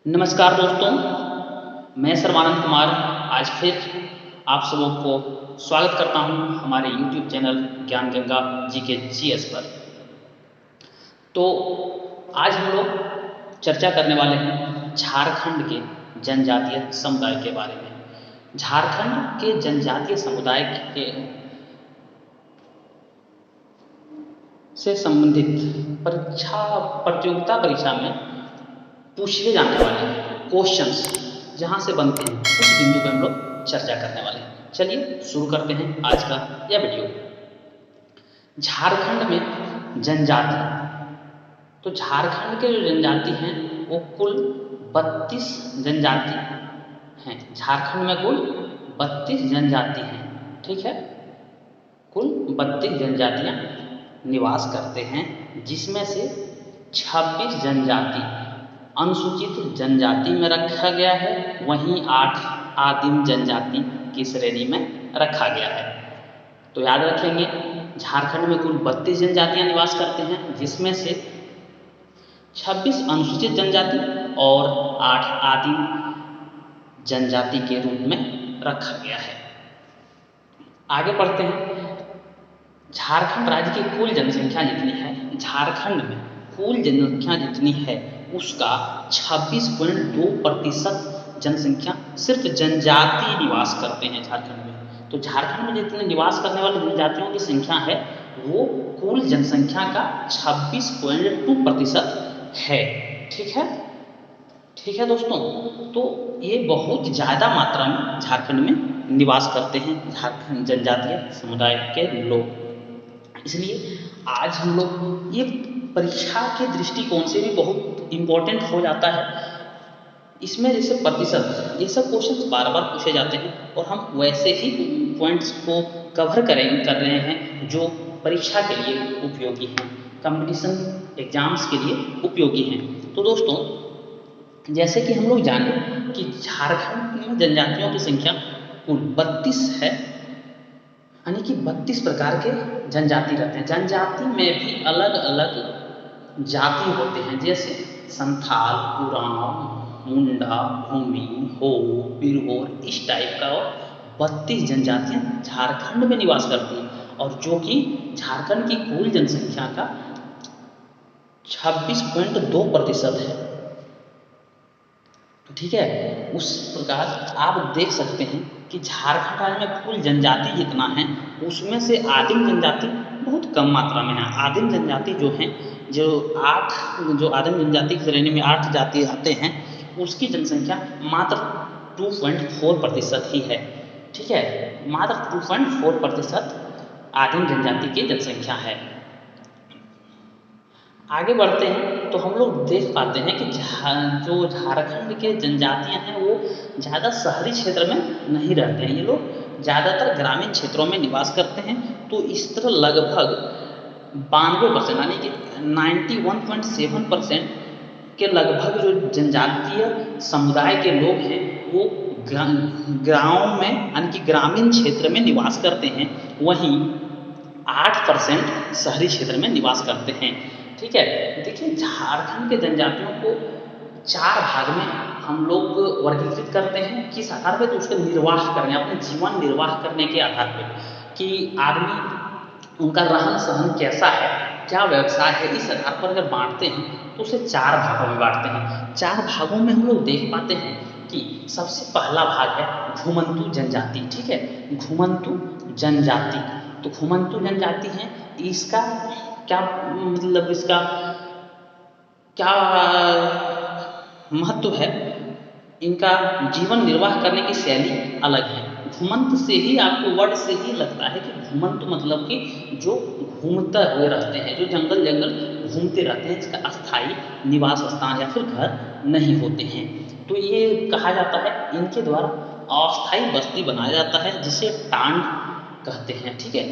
नमस्कार दोस्तों, मैं सर्वानंद कुमार आज फिर आप सबों को स्वागत करता हूं हमारे YouTube चैनल ज्ञान गंगा जी के GS पर। तो आज हम लोग चर्चा करने वाले हैं झारखंड के जनजातीय समुदाय के बारे में। झारखंड के जनजातीय समुदाय के से संबंधित प्रतियोगिता परीक्षा में पूछे जाने वाले क्वेश्चंस जहां से बनते हैं उस बिंदु पर हम लोग चर्चा करने वाले हैं। चलिए शुरू करते हैं आज का यह वीडियो। झारखंड में जनजाति, तो झारखंड के जो जनजाति हैं वो कुल 32 जनजाति हैं। झारखंड में कुल 32 जनजाति हैं, ठीक है। कुल 32 जनजातियां निवास करते हैं, जिसमें से 26 जनजाति अनुसूचित जनजाति में रखा गया है, वहीं 8 आदिम जनजाति की श्रेणी में रखा गया है। तो याद रखेंगे, झारखंड में कुल 32 जनजातियां निवास करते हैं, जिसमें से 26 अनुसूचित जनजाति और 8 आदिम जनजाति के रूप में रखा गया है। आगे बढ़ते हैं। झारखंड राज्य की कुल जनसंख्या जितनी है, झारखंड में कुल जनसंख्या जितनी है उसका 26.2% जनसंख्या सिर्फ जनजाति निवास करते हैं झारखंड में। तो झारखंड में जितने निवास करने वाले जनजातियों की संख्या है वो कुल जनसंख्या का 26.2% है। ठीक है दोस्तों। तो ये बहुत ज़्यादा मात्रा में झारखंड में निवास करते हैं झारखंड जनजातीय समुदाय के लोग। इसलिए आज हम लोग ये परीक्षा के दृष्टिकोण से भी बहुत इम्पोर्टेंट हो जाता है। इसमें जैसे प्रतिशत, ये सब क्वेश्चन बार बार पूछे जाते हैं और हम वैसे ही पॉइंट्स को कवर कर रहे हैं जो परीक्षा के लिए उपयोगी हैं, कंपटीशन एग्जाम्स के लिए उपयोगी हैं। तो दोस्तों, जैसे कि हम लोग जाने कि झारखंड में जनजातियों की संख्या कुल 32 है, यानी कि 32 प्रकार के जनजाति रहते हैं। जनजाति में भी अलग अलग जाति होते हैं, जैसे संथाल, उरांव, मुंडा, भूमि, हो, बिरहोर, इस टाइप का 32 जनजातियां झारखंड में निवास करती हैं, और जो कि झारखंड की कुल जनसंख्या का 26.2% है। ठीक है। उस प्रकार आप देख सकते हैं कि झारखंड राज्य में कुल जनजाति जितना है उसमें से आदिम जनजाति बहुत कम मात्रा में है। आदिम जनजाति जो हैं, जो आदिम जनजाति की श्रेणी में 8 जाति आते हैं, उसकी जनसंख्या मात्र 2.4% ही है। ठीक है, मात्र 2.4% आदिम जनजाति की जनसंख्या है। आगे बढ़ते हैं तो हम लोग देख पाते हैं कि जो झारखंड के जनजातियां हैं वो ज़्यादा शहरी क्षेत्र में नहीं रहते हैं, ये लोग ज़्यादातर ग्रामीण क्षेत्रों में निवास करते हैं। तो इस तरह लगभग 92% यानी कि 91.7% के लगभग जो जनजातीय समुदाय के लोग हैं वो गाँव में यानी कि ग्रामीण क्षेत्र में निवास करते हैं, वहीं 8% शहरी क्षेत्र में निवास करते हैं। ठीक है। देखिए, झारखंड के जनजातियों को 4 भाग में हम लोग वर्गीकृत करते हैं। किस आधार पे? तो उसका निर्वाह करने, अपने जीवन निर्वाह करने के आधार पे कि आदमी उनका रहन सहन कैसा है, क्या व्यवसाय है, इस आधार पर अगर बांटते हैं तो उसे 4 भागों में बांटते हैं। 4 भागों में हम लोग देख पाते हैं कि सबसे पहला भाग है घुमंतू जनजाति। ठीक है, घुमंतू जनजाति। तो घुमंतू जनजाति है, इसका क्या मतलब, इसका क्या महत्व है? इनका जीवन निर्वाह करने की शैली अलग है। घुमंत से ही आपको वर्ड से ही लगता है कि घुमंत मतलब कि जो घूमते हुए रहते हैं, जो जंगल जंगल घूमते रहते हैं, इसका अस्थायी निवास स्थान या फिर घर नहीं होते हैं। तो ये कहा जाता है इनके द्वारा अस्थायी बस्ती बनाया जाता है, जिसे टांड कहते हैं। ठीक है,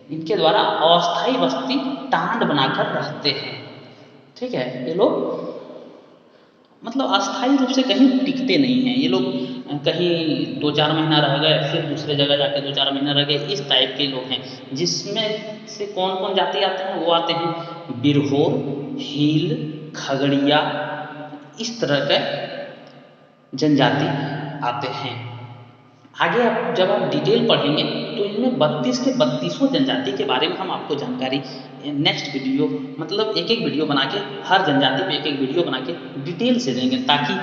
इनके द्वारा अस्थायी बस्ती टांड बनाकर रहते हैं। ठीक है, ये लोग मतलब अस्थायी रूप से कहीं टिकते नहीं हैं। ये लोग कहीं 2-4 महीना रह गए, फिर दूसरे जगह जाके 2-4 महीना रह गए, इस टाइप के लोग हैं। जिसमें से कौन कौन जाति आते हैं? वो आते हैं बिरहोर, हील, खगड़िया, इस तरह के जनजाति आते हैं। आगे आप जब आप डिटेल पढ़ेंगे तो इनमें 32 के 32 जनजाति के बारे में हम आपको जानकारी नेक्स्ट वीडियो मतलब एक एक वीडियो बना के हर जनजाति पे एक एक वीडियो बना के डिटेल से देंगे, ताकि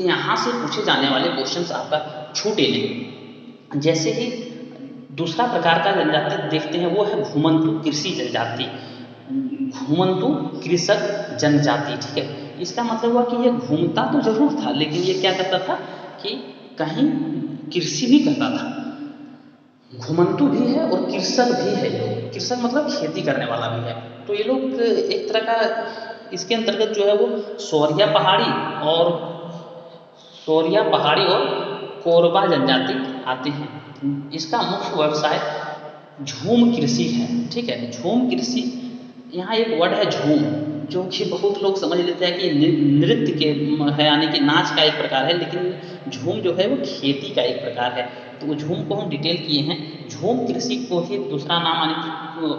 यहाँ से पूछे जाने वाले क्वेश्चंस आपका छूटे नहीं। जैसे ही दूसरा प्रकार का जनजाति देखते हैं वो है घुमंतु कृषि जनजाति। घुमंतु कृषक जनजाति, ठीक है। इसका मतलब हुआ कि ये घूमता तो जरूर था, लेकिन ये क्या करता था कि कहीं कृषि भी करता था। घुमंतु भी है और कृषक भी है। ये कृषक मतलब खेती करने वाला भी है। तो ये लोग एक तरह का इसके अंतर्गत जो है वो सौरिया पहाड़ी और कोरबा जनजाति आते हैं। इसका मुख्य व्यवसाय झूम कृषि है, ठीक है। झूम कृषि, यहाँ एक वर्ड है झूम, जो कि बहुत लोग समझ लेते हैं कि नृत्य के है, यानी कि नाच का एक प्रकार है, लेकिन झूम जो है वो खेती का एक प्रकार है। तो झूम को हम डिटेल किए हैं। झूम कृषि को ही दूसरा नाम, यानी कि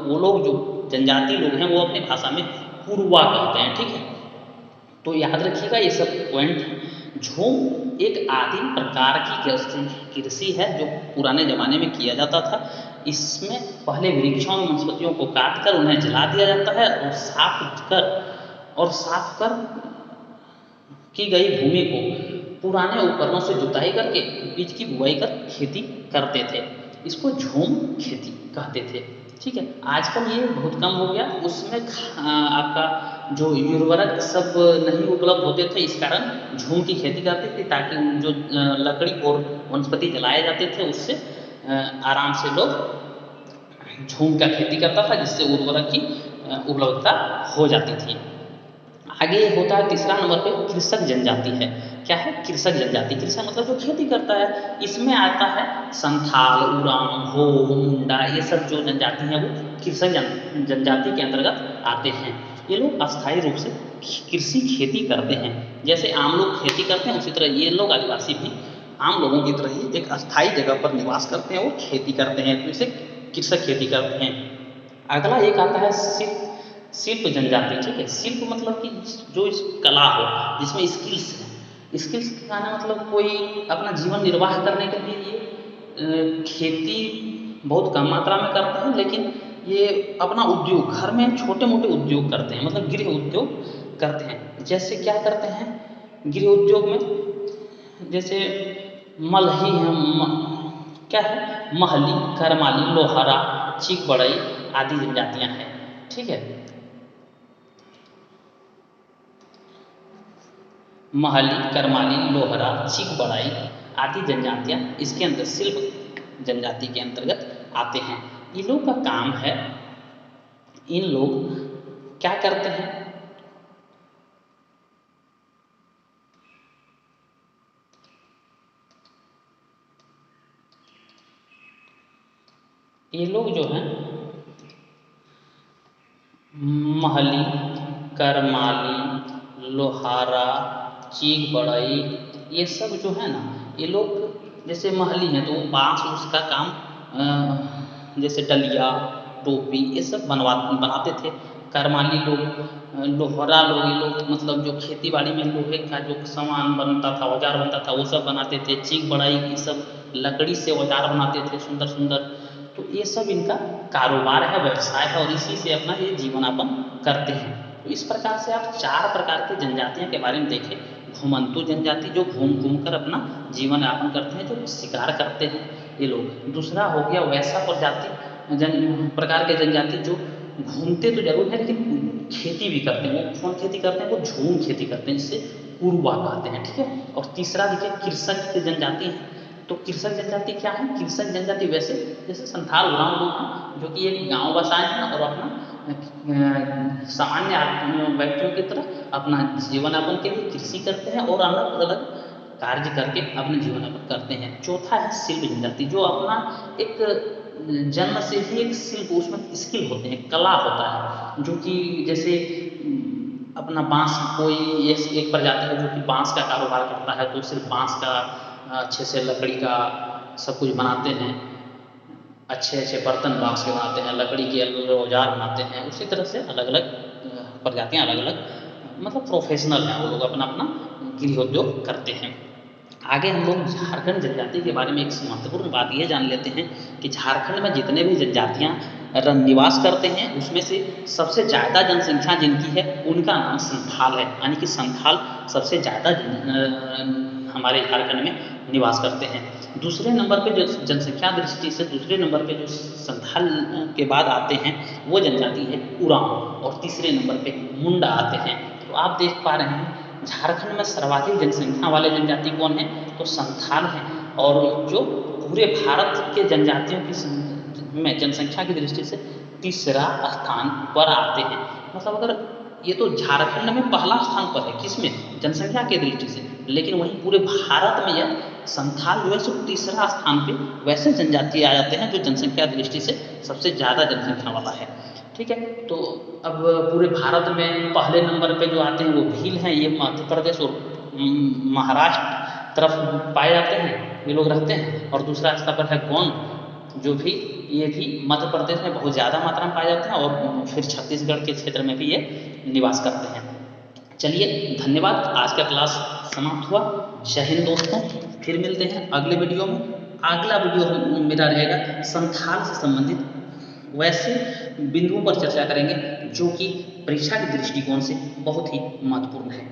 वो लोग जो जनजाति लोग हैं वो अपनी भाषा में कुरुवा कहते हैं, ठीक है। तो याद रखिएगा ये सब पॉइंट। झूम एक आदिम प्रकार की कृषि है जो पुराने ज़माने में किया जाता था। इसमें पहले वृक्षों और वनस्पतियों को काटकर उन्हें जला दिया जाता है और साफ कर की गई भूमि को पुराने उपकरणों से जुताई करके बीज की बुआई कर खेती करते थे। इसको झूम खेती कहते थे, ठीक है। आजकल ये बहुत कम हो गया। उसमें आपका जो उर्वरक सब नहीं उपलब्ध होते थे, इस कारण झूम की खेती करते थे, ताकि जो लकड़ी और वनस्पति जलाए जाते थे उससे आराम से लोग झूम का खेती करता था, जिससे उर्वरक की उपलब्धता हो जाती थी। आगे होता है तीसरा नंबर पे कृषक जनजाति है। क्या है कृषक जनजाति? कृषक मतलब जो खेती करता है। इसमें आता है संथाल, उरांव, हो, मुंडा, ये सब जो जनजाति है वो कृषक जनजाति के अंतर्गत आते हैं। ये लोग अस्थायी रूप से कृषि खेती करते हैं। जैसे आम लोग खेती करते हैं, उसी तरह ये लोग आदिवासी भी आम लोगों की तरह ही एक अस्थायी जगह पर निवास करते हैं, वो खेती करते हैं, तो इसे कृषक खेती करते हैं। अगला एक आता है शिल्प जनजाति, ठीक है। शिल्प मतलब कि जो इस कला हो, जिसमें स्किल्स है। स्किल्स का मतलब कोई अपना जीवन निर्वाह करने के लिए ये खेती बहुत कम मात्रा में करते हैं, लेकिन ये अपना उद्योग घर में छोटे मोटे उद्योग करते हैं, मतलब गृह उद्योग करते हैं। जैसे क्या करते हैं गृह उद्योग में? जैसे मलही है, क्या है, महली, करमाली, लोहारा, चीक बढ़ई आदि जनजातियां हैं, ठीक है। महली, करमाली, लोहरा, चीक बढ़ई आदि जनजातियां इसके अंदर शिल्प जनजाति के अंतर्गत आते हैं। इन लोग का काम है, इन लोग क्या करते हैं, ये लोग जो हैं महली, करमाली, लोहारा, चीक बढ़ई, ये सब जो है ना, ये लोग जैसे महली हैं तो वो बांस उसका काम जैसे डलिया, टोपी, ये सब बनाते थे। करमाली लोग, लोहरा लोग, ये लोग मतलब जो खेती बाड़ी में लोहे का जो सामान बनता था, औजार बनता था, वो सब बनाते थे। चीक बढ़ई ये सब लकड़ी से औजार बनाते थे सुंदर सुंदर। तो ये सब इनका कारोबार है, व्यवसाय है, और इसी से अपना ये जीवनयापन करते हैं। तो इस प्रकार से आप 4 प्रकार के जनजातियों के बारे में देखें। घुमंतु जनजाति जो घूम घूम कर अपना जीवन यापन करते हैं, जो शिकार करते हैं ये लोग। दूसरा हो गया वैसा प्रकार के जनजाति जो घूमते तो जरूर हैं, लेकिन खेती भी करते हैं। वो कौन खेती करते हैं? वो झूम खेती करते हैं, जिससे कुरुआ कहते हैं, ठीक है। और तीसरा देखिए कृषक जनजाति है। तो कृषक जनजाति क्या है? कृषक जनजाति वैसे जैसे संथाल, उरांव लोग हैं, जो कि एक गांव बसाए हैं और अपना सामान्य व्यक्तियों की तरह अपना जीवन यापन के लिए कृषि करते हैं और अलग अलग कार्य करके अपने जीवन यापन करते हैं। चौथा है शिल्प जनजाति, जो अपना एक जन्म से ही एक शिल्प, उसमें स्किल होते हैं, कला होता है, जो कि जैसे अपना बांस, कोई एक प्रजाति है जो कि बांस का कारोबार करता है, तो सिर्फ बांस का अच्छे से लकड़ी का सब कुछ बनाते हैं, अच्छे अच्छे बर्तन बांस के बनाते हैं, लकड़ी के अलग अलग औजार बनाते हैं। उसी तरह से अलग अलग प्रजातियाँ अलग अलग मतलब प्रोफेशनल हैं, वो लोग अपना अपना गृह उद्योग करते हैं। आगे हम लोग झारखंड जनजाति के बारे में एक महत्वपूर्ण बात ये जान लेते हैं कि झारखंड में जितने भी जनजातियाँ निवास करते हैं उसमें से सबसे ज़्यादा जनसंख्या जिनकी है उनका नाम संथाल है, यानी कि संथाल सबसे ज़्यादा हमारे झारखंड में निवास करते हैं। दूसरे नंबर पे जो जनसंख्या दृष्टि से दूसरे नंबर पे जो संथाल के बाद आते हैं वो जनजाति है उरांव, और तीसरे नंबर पे मुंडा आते हैं। तो आप देख पा रहे हैं झारखंड में सर्वाधिक जनसंख्या वाले जनजाति कौन है, तो संथाल हैं, और जो पूरे भारत के जनजातियों की में जनसंख्या की दृष्टि से तीसरा स्थान पर आते हैं। मतलब अगर ये तो झारखंड में पहला स्थान पर है, किसमें, जनसंख्या की दृष्टि से, लेकिन वहीं पूरे भारत में यह संथाल जो है सो तीसरा स्थान पे वैसे जनजाति आ जाते हैं जो जनसंख्या दृष्टि से सबसे ज़्यादा जनसंख्या वाला है। ठीक है, तो अब पूरे भारत में पहले नंबर पे जो आते हैं वो भील हैं, ये मध्य प्रदेश और महाराष्ट्र तरफ पाए जाते हैं, ये लोग रहते हैं। और दूसरा स्थान पर है गोंड, जो भी ये भी मध्य प्रदेश में बहुत ज़्यादा मात्रा में पाए जाते हैं, और फिर छत्तीसगढ़ के क्षेत्र में भी ये निवास करते हैं। चलिए धन्यवाद, आज का क्लास समाप्त हुआ। जय हिंद दोस्तों, फिर मिलते हैं अगले वीडियो में। अगला वीडियो मेरा रहेगा संथाल से संबंधित वैसे बिंदुओं पर चर्चा करेंगे जो कि परीक्षा के दृष्टिकोण से बहुत ही महत्वपूर्ण है।